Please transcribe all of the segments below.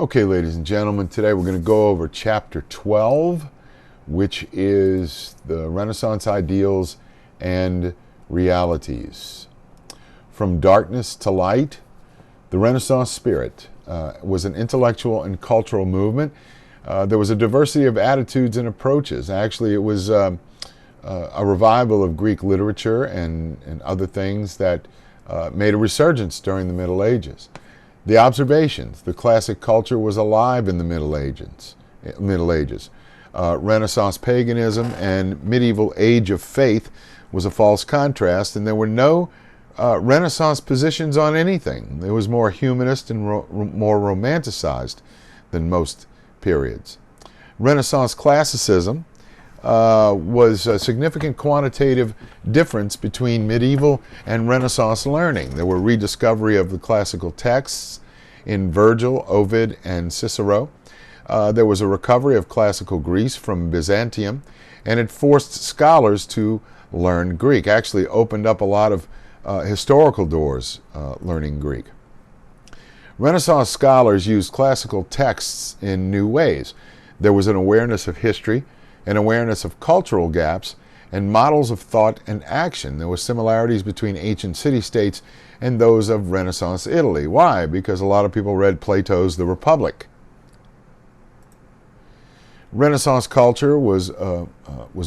Okay, ladies and gentlemen, today we're going to go over chapter 12, which is the Renaissance ideals and realities. From darkness to light, the Renaissance spirit was an intellectual and cultural movement. There was a diversity of attitudes and approaches. Actually, it was a revival of Greek literature and other things that made a resurgence during the Middle Ages. The observations: the classic culture was alive in the Middle Ages. Renaissance paganism and medieval age of faith was a false contrast, and there were no Renaissance positions on anything. It was more humanist and more romanticized than most periods. Renaissance classicism was a significant quantitative difference between medieval and Renaissance learning. There were rediscovery of the classical texts in Virgil, Ovid, and Cicero. There was a recovery of classical Greece from Byzantium, and it forced scholars to learn Greek. Actually opened up a lot of historical doors learning Greek. Renaissance scholars used classical texts in new ways. There was an awareness of history, an awareness of cultural gaps, and models of thought and action. There were similarities between ancient city-states and those of Renaissance Italy. Why? Because a lot of people read Plato's The Republic. Renaissance culture was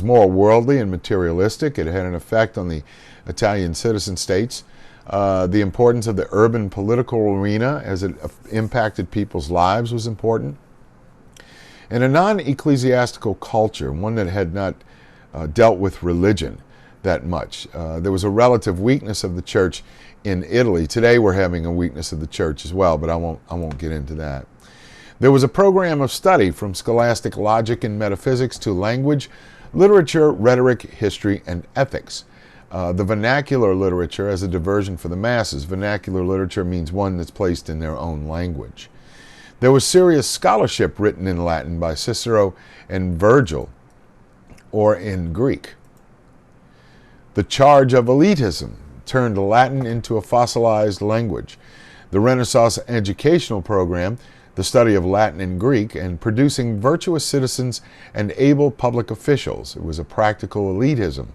more worldly and materialistic. It had an effect on the Italian citizen states. The importance of the urban political arena as it impacted people's lives was important. In a non-ecclesiastical culture, one that had not dealt with religion that much, there was a relative weakness of the church in Italy. Today we're having a weakness of the church as well, but I won't get into that. There was a program of study from scholastic logic and metaphysics to language, literature, rhetoric, history, and ethics. The vernacular literature as a diversion for the masses. Vernacular literature means one that's placed in their own language. There was serious scholarship written in Latin by Cicero and Virgil, or in Greek. The charge of elitism turned Latin into a fossilized language. The Renaissance educational program, the study of Latin and Greek, and producing virtuous citizens and able public officials. It was a practical elitism.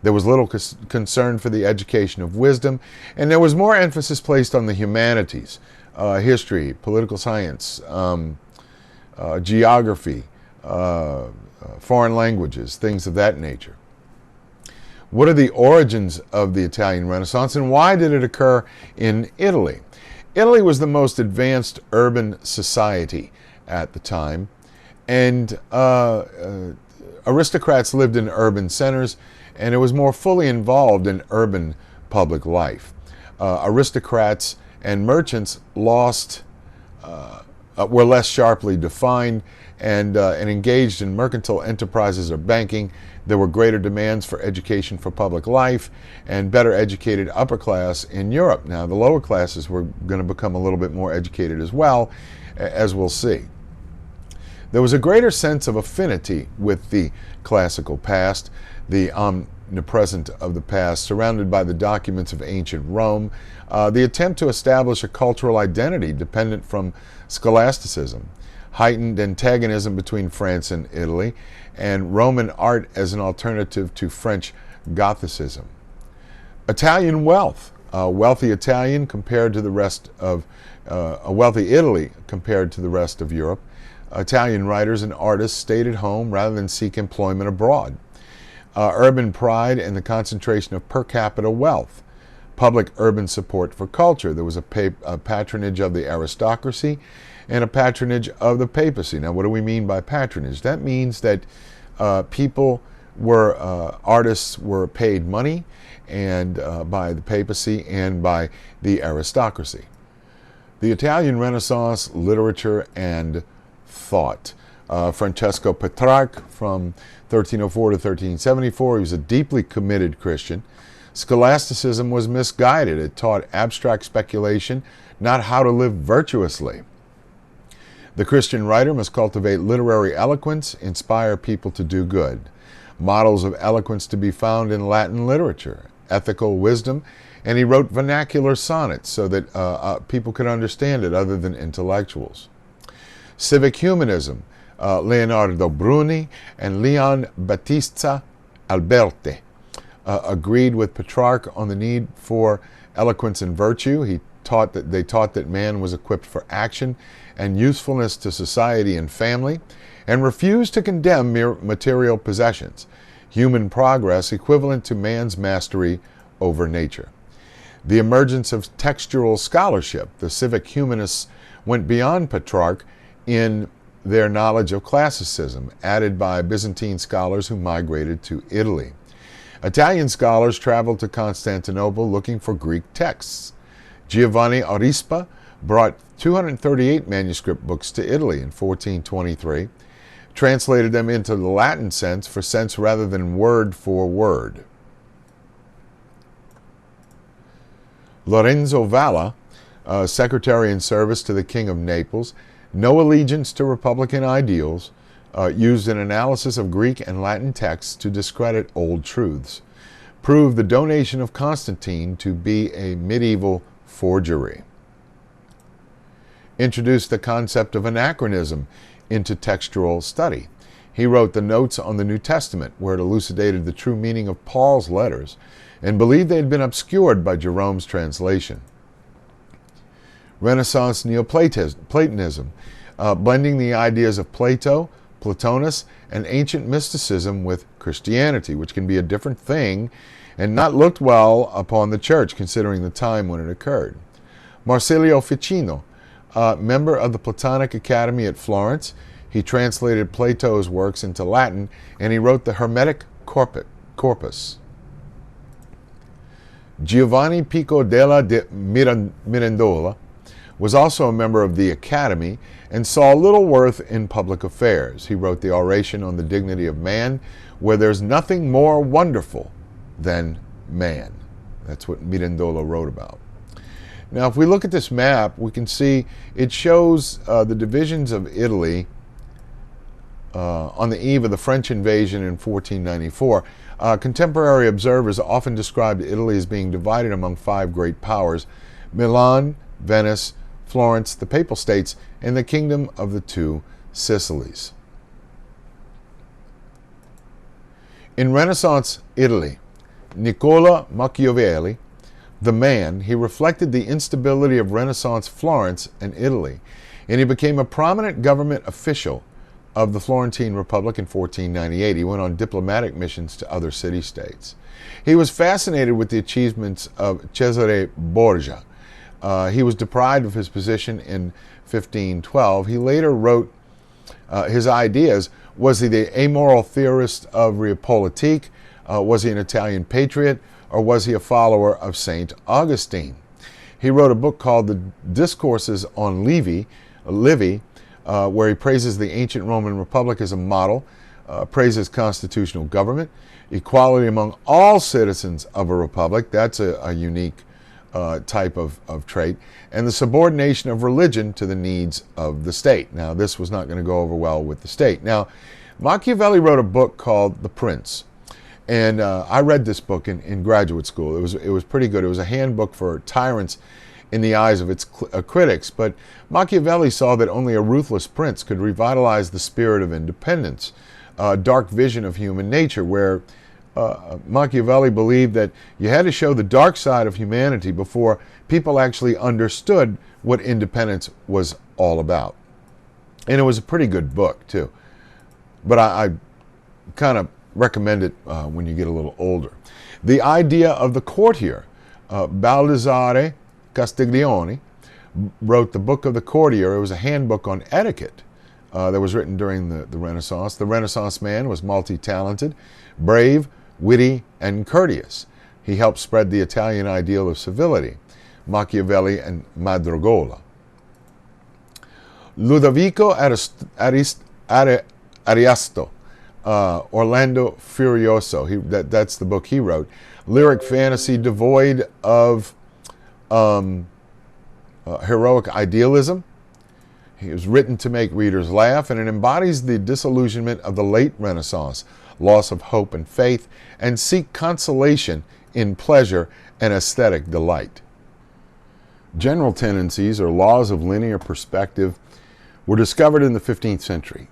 There was little concern for the education of wisdom, and there was more emphasis placed on the humanities. History, political science, geography, foreign languages, things of that nature. What are the origins of the Italian Renaissance, and why did it occur in Italy? Italy was the most advanced urban society at the time, and aristocrats lived in urban centers, and it was more fully involved in urban public life. Aristocrats and merchants were less sharply defined and engaged in mercantile enterprises or banking. There were greater demands for education for public life and better educated upper class in Europe. Now, the lower classes were going to become a little bit more educated as well, as we'll see. There was a greater sense of affinity with the classical past, the omnipresent of the past, surrounded by the documents of ancient Rome, the attempt to establish a cultural identity dependent from scholasticism, heightened antagonism between France and Italy, and Roman art as an alternative to French Gothicism. Italian wealth, a wealthy Italian compared to the rest of, a wealthy Italy compared to the rest of Europe. Italian writers and artists stayed at home rather than seek employment abroad. Urban pride and the concentration of per capita wealth. Public urban support for culture. There was a patronage of the aristocracy and a patronage of the papacy. Now, what do we mean by patronage? That means that artists were paid money and by the papacy and by the aristocracy. The Italian Renaissance, literature and thought. Francesco Petrarch from 1304 to 1374. He was a deeply committed Christian. Scholasticism was misguided. It taught abstract speculation, not how to live virtuously. The Christian writer must cultivate literary eloquence, inspire people to do good. Models of eloquence to be found in Latin literature, ethical wisdom, and he wrote vernacular sonnets so that people could understand it other than intellectuals. Civic humanism, Leonardo Bruni and Leon Battista Alberti agreed with Petrarch on the need for eloquence and virtue. They taught that man was equipped for action and usefulness to society and family, and refused to condemn mere material possessions, human progress equivalent to man's mastery over nature. The emergence of textual scholarship. The civic humanists went beyond Petrarch in their knowledge of classicism, added by Byzantine scholars who migrated to Italy. Italian scholars traveled to Constantinople looking for Greek texts. Giovanni Aurispa brought 238 manuscript books to Italy in 1423, translated them into the Latin sense for sense rather than word for word. Lorenzo Valla, secretary in service to the King of Naples, no allegiance to Republican ideals, used an analysis of Greek and Latin texts to discredit old truths, proved the donation of Constantine to be a medieval forgery, introduced the concept of anachronism into textual study. He wrote the notes on the New Testament, where it elucidated the true meaning of Paul's letters, and believed they had been obscured by Jerome's translation. Renaissance Neoplatonism, blending the ideas of Plato, Plotinus, and ancient mysticism with Christianity, which can be a different thing and not looked well upon the church considering the time when it occurred. Marsilio Ficino, member of the Platonic Academy at Florence, he translated Plato's works into Latin, and he wrote the Hermetic Corpus. Giovanni Pico della Mirandola was also a member of the Academy and saw little worth in public affairs. He wrote the Oration on the Dignity of Man, where there's nothing more wonderful than man. That's what Mirandola wrote about. Now, if we look at this map, we can see it shows the divisions of Italy on the eve of the French invasion in 1494. Contemporary observers often described Italy as being divided among 5 great powers: Milan, Venice, Florence, the Papal States, and the Kingdom of the Two Sicilies. In Renaissance Italy, Niccolo Machiavelli, the man, he reflected the instability of Renaissance Florence and Italy, and he became a prominent government official of the Florentine Republic in 1498. He went on diplomatic missions to other city-states. He was fascinated with the achievements of Cesare Borgia. He was deprived of his position in 1512. He later wrote his ideas. Was he the amoral theorist of Realpolitik? Was he an Italian patriot? Or was he a follower of St. Augustine? He wrote a book called The Discourses on Livy, where he praises the ancient Roman Republic as a model, praises constitutional government, equality among all citizens of a republic, that's a unique type of trait, and the subordination of religion to the needs of the state. Now, this was not going to go over well with the state. Now, Machiavelli wrote a book called The Prince, and I read this book in graduate school. It was pretty good. It was a handbook for tyrants in the eyes of its critics, but Machiavelli saw that only a ruthless prince could revitalize the spirit of independence, a dark vision of human nature, where Machiavelli believed that you had to show the dark side of humanity before people actually understood what independence was all about. And it was a pretty good book, too. But I kind of recommend it when you get a little older. The idea of the courtier, Baldassare Castiglione wrote the Book of the Courtier. It was a handbook on etiquette that was written during the Renaissance. The Renaissance man was multi-talented, brave, witty, and courteous. He helped spread the Italian ideal of civility, Machiavelli and Madrigola. Ludovico Ariosto, Orlando Furioso, that's the book he wrote. Lyric fantasy devoid of heroic idealism. He was written to make readers laugh, and it embodies the disillusionment of the late Renaissance, loss of hope and faith, and seek consolation in pleasure and aesthetic delight. General tendencies or laws of linear perspective were discovered in the 15th century,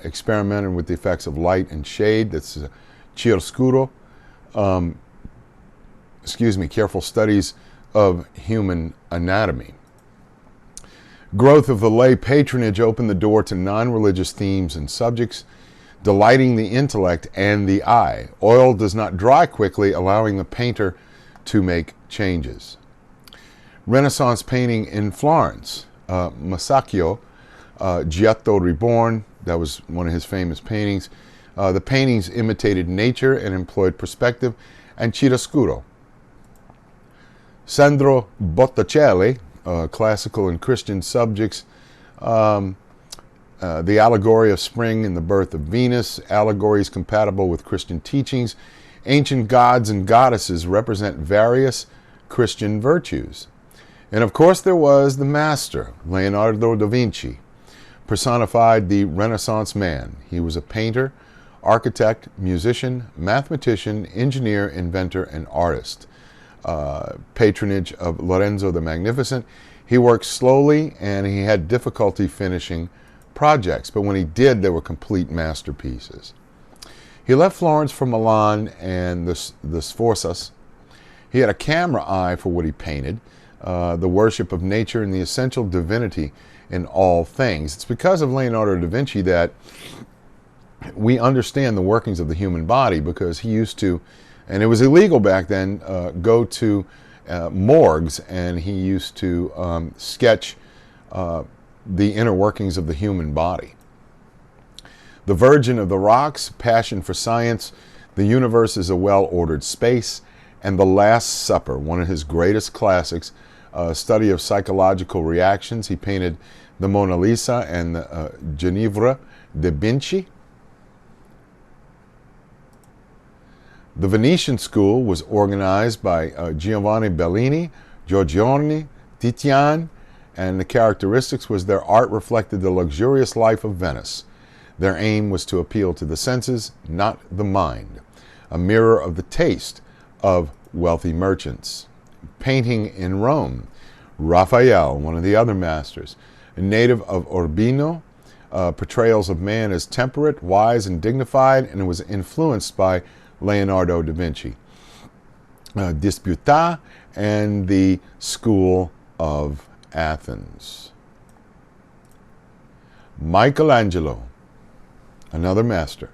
experimented with the effects of light and shade. That's chiaroscuro. Careful studies of human anatomy. Growth of the lay patronage opened the door to non-religious themes and subjects, delighting the intellect and the eye. Oil does not dry quickly, allowing the painter to make changes. Renaissance painting in Florence. Masaccio, Giotto Reborn, that was one of his famous paintings. The paintings imitated nature and employed perspective, and chiaroscuro. Sandro Botticelli, classical and Christian subjects, the allegory of spring and the birth of Venus, allegories compatible with Christian teachings. Ancient gods and goddesses represent various Christian virtues. And of course there was the master, Leonardo da Vinci, personified the Renaissance man. He was a painter, architect, musician, mathematician, engineer, inventor, and artist. Patronage of Lorenzo the Magnificent. He worked slowly and he had difficulty finishing projects, but when he did, they were complete masterpieces. He left Florence for Milan and the Sforzas. He had a camera eye for what he painted, the worship of nature and the essential divinity in all things. It's because of Leonardo da Vinci that we understand the workings of the human body, because he used to, and it was illegal back then, go to morgues, and he used to sketch the inner workings of the human body. The Virgin of the Rocks, passion for science, the universe is a well-ordered space, and The Last Supper, one of his greatest classics, a study of psychological reactions. He painted the Mona Lisa and the Ginevra de' Benci. The Venetian school was organized by Giovanni Bellini, Giorgione, Titian, and the characteristics was their art reflected the luxurious life of Venice. Their aim was to appeal to the senses, not the mind, a mirror of the taste of wealthy merchants. Painting in Rome, Raphael, one of the other masters, a native of Urbino, portrayals of man as temperate, wise, and dignified, and it was influenced by Leonardo da Vinci. Disputa and the School of Athens. Michelangelo, another master.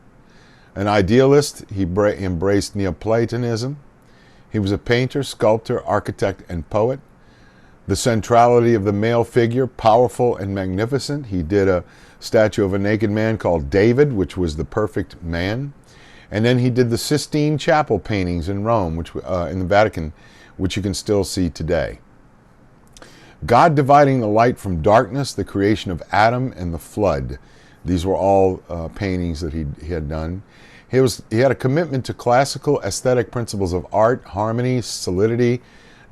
An idealist, he embraced Neoplatonism. He was a painter, sculptor, architect, and poet. The centrality of the male figure, powerful and magnificent. He did a statue of a naked man called David, which was the perfect man. And then he did the Sistine Chapel paintings in Rome, which in the Vatican, which you can still see today. God dividing the light from darkness, the creation of Adam and the flood. These were all paintings that he had done. He had a commitment to classical aesthetic principles of art, harmony, solidity,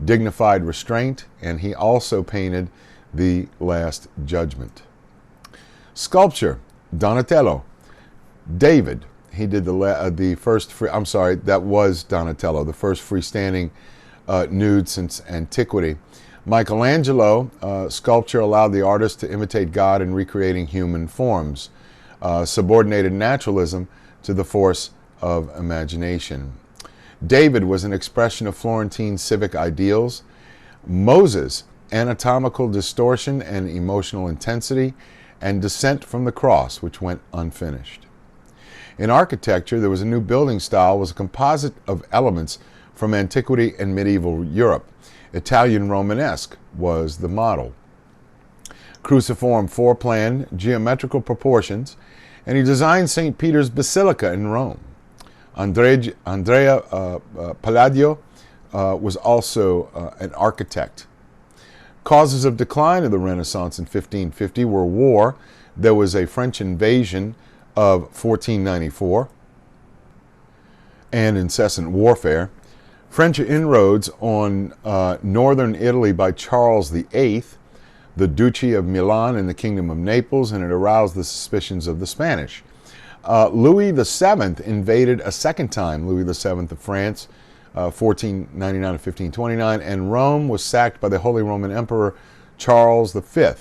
dignified restraint, and he also painted the Last Judgment. Sculpture, Donatello. David, he did the first that was Donatello, the first freestanding nude since antiquity. Michelangelo, sculpture allowed the artist to imitate God in recreating human forms, subordinated naturalism to the force of imagination. David was an expression of Florentine civic ideals. Moses, anatomical distortion and emotional intensity, and Descent from the Cross, which went unfinished. In architecture, there was a new building style, was a composite of elements from antiquity and medieval Europe. Italian Romanesque was the model. Cruciform floor-plan, geometrical proportions, and he designed St. Peter's Basilica in Rome. Andrea Palladio was also an architect. Causes of decline of the Renaissance in 1550 were war. There was a French invasion of 1494 and incessant warfare. French inroads on northern Italy by Charles VIII, the Duchy of Milan and the Kingdom of Naples, and it aroused the suspicions of the Spanish. Louis VII invaded a second time, Louis VII of France, 1499 to 1529, and Rome was sacked by the Holy Roman Emperor Charles V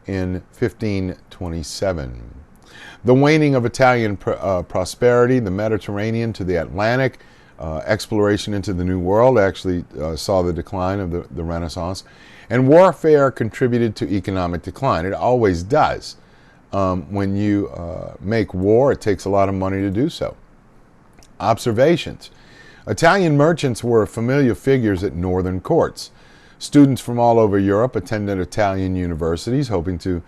in 1527. The waning of Italian prosperity, the Mediterranean to the Atlantic, exploration into the New World actually saw the decline of the Renaissance. And warfare contributed to economic decline. It always does. When you make war, it takes a lot of money to do so. Observations. Italian merchants were familiar figures at northern courts. Students from all over Europe attended Italian universities, hoping to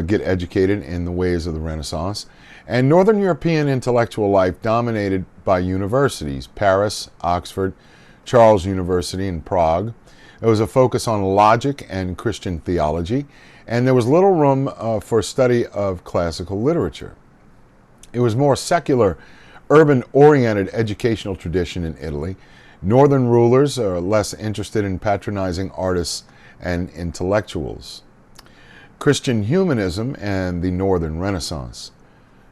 get educated in the ways of the Renaissance. And Northern European intellectual life dominated by universities, Paris, Oxford, Charles University in Prague. There was a focus on logic and Christian theology, and there was little room for study of classical literature. It was more secular, urban-oriented educational tradition in Italy. Northern rulers are less interested in patronizing artists and intellectuals. Christian humanism and the Northern Renaissance.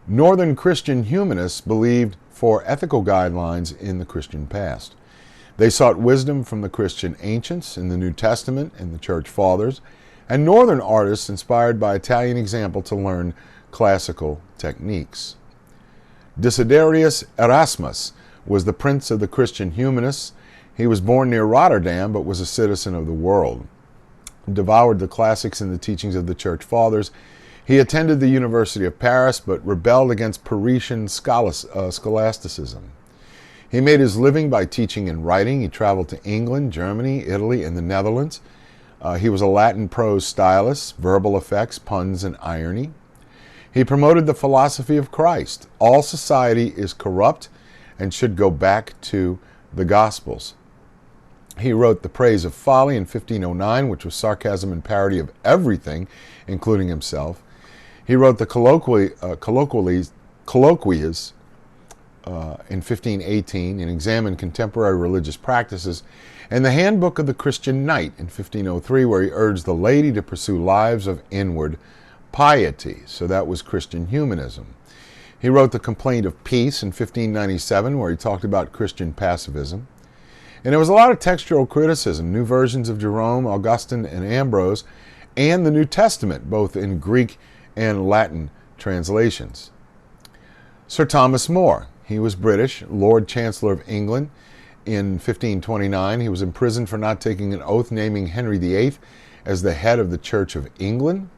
Northern Christian humanists believed for ethical guidelines in the Christian past. They sought wisdom from the Christian ancients in the New Testament and the Church Fathers, and Northern artists inspired by Italian example to learn classical techniques. Desiderius Erasmus was the prince of the Christian humanists. He was born near Rotterdam, but was a citizen of the world. Devoured the classics and the teachings of the Church Fathers. He attended the University of Paris, but rebelled against Parisian scholasticism. He made his living by teaching and writing. He traveled to England, Germany, Italy, and the Netherlands. He was a Latin prose stylist, verbal effects, puns, and irony. He promoted the philosophy of Christ. All society is corrupt and should go back to the Gospels. He wrote The Praise of Folly in 1509, which was sarcasm and parody of everything, including himself. He wrote the Colloquies in 1518 and examined contemporary religious practices, and the Handbook of the Christian Knight in 1503, where he urged the laity to pursue lives of inward piety. So that was Christian humanism. He wrote The Complaint of Peace in 1597, where he talked about Christian pacifism. And there was a lot of textual criticism, new versions of Jerome, Augustine, and Ambrose, and the New Testament, both in Greek and Latin translations. Sir Thomas More, he was British, Lord Chancellor of England. In 1529, he was imprisoned for not taking an oath naming Henry VIII as the head of the Church of England,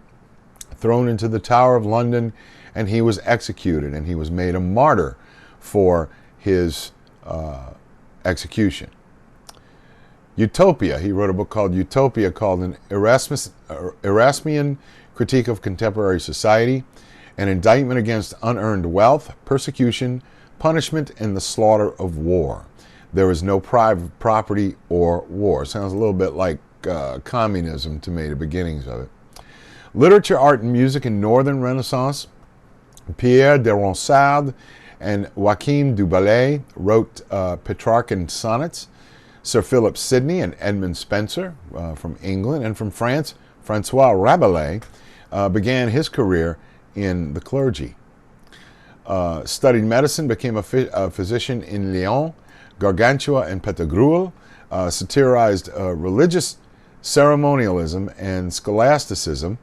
thrown into the Tower of London, and he was executed, and he was made a martyr for his execution. Utopia. He wrote a book called Utopia, called an Erasmian Critique of Contemporary Society, an indictment against unearned wealth, persecution, punishment, and the slaughter of war. There is no private property or war. Sounds a little bit like communism to me, the beginnings of it. Literature, art, and music in Northern Renaissance. Pierre de Ronsard and Joachim du Bellay wrote Petrarchan sonnets. Sir Philip Sidney and Edmund Spenser from England, and from France, Francois Rabelais began his career in the clergy. Studied medicine, became a physician in Lyon, Gargantua, and Pettigrew, satirized religious ceremonialism and scholasticism,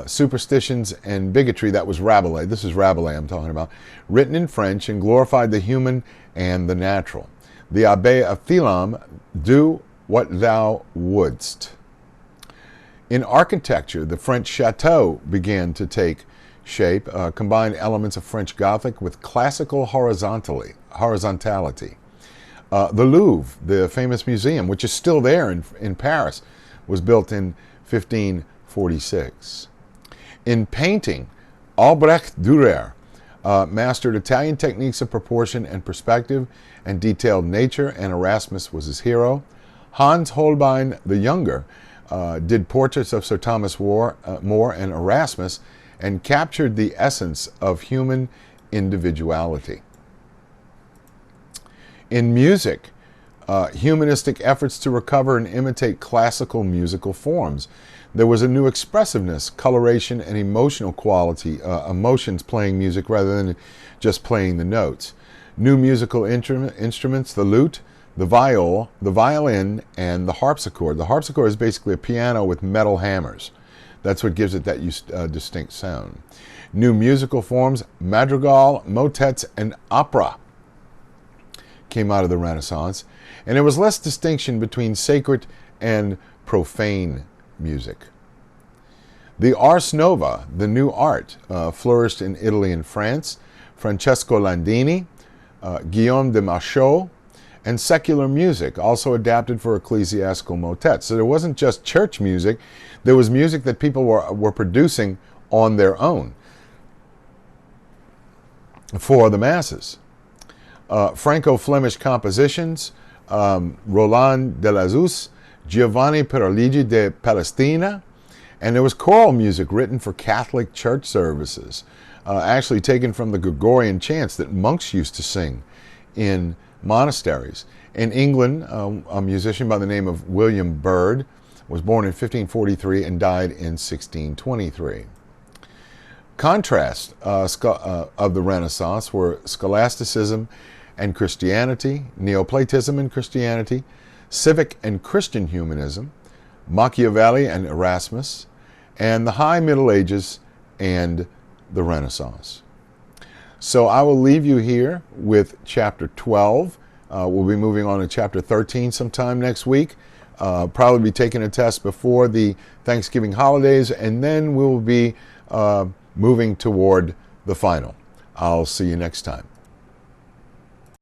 superstitions and bigotry. That was Rabelais. This is Rabelais I'm talking about. Written in French, and glorified the human and the natural. The Abbé of Thilam, do what thou wouldst. In architecture, the French chateau began to take shape, combined elements of French Gothic with classical horizontality. The Louvre, the famous museum, which is still there in Paris, was built in 1546. In painting, Albrecht Dürer mastered Italian techniques of proportion and perspective and detailed nature, and Erasmus was his hero. Hans Holbein the Younger did portraits of Sir Thomas More and Erasmus, and captured the essence of human individuality. In music, humanistic efforts to recover and imitate classical musical forms. There was a new expressiveness, coloration, and emotional quality, emotions playing music rather than just playing the notes. New musical instruments, the lute, the violin, and the harpsichord. The harpsichord is basically a piano with metal hammers. That's what gives it that distinct sound. New musical forms, madrigal, motets, and opera came out of the Renaissance, and there was less distinction between sacred and profane music. The Ars Nova, the new art, flourished in Italy and France. Francesco Landini, Guillaume de Machaut, and secular music, also adapted for ecclesiastical motets. So there wasn't just church music, there was music that people were producing on their own for the masses. Franco-Flemish compositions, Roland de Lazus, Giovanni Pierluigi de Palestrina, and there was choral music written for Catholic church services, actually taken from the Gregorian chants that monks used to sing in monasteries. In England, a musician by the name of William Byrd was born in 1543 and died in 1623. Contrast of the Renaissance were scholasticism and Christianity, Neoplatism and Christianity, civic and Christian humanism, Machiavelli and Erasmus, and the High Middle Ages and the Renaissance. So I will leave you here with chapter 12. We'll be moving on to chapter 13 sometime next week. Probably be taking a test before the Thanksgiving holidays, and then we'll be moving toward the final. I'll see you next time.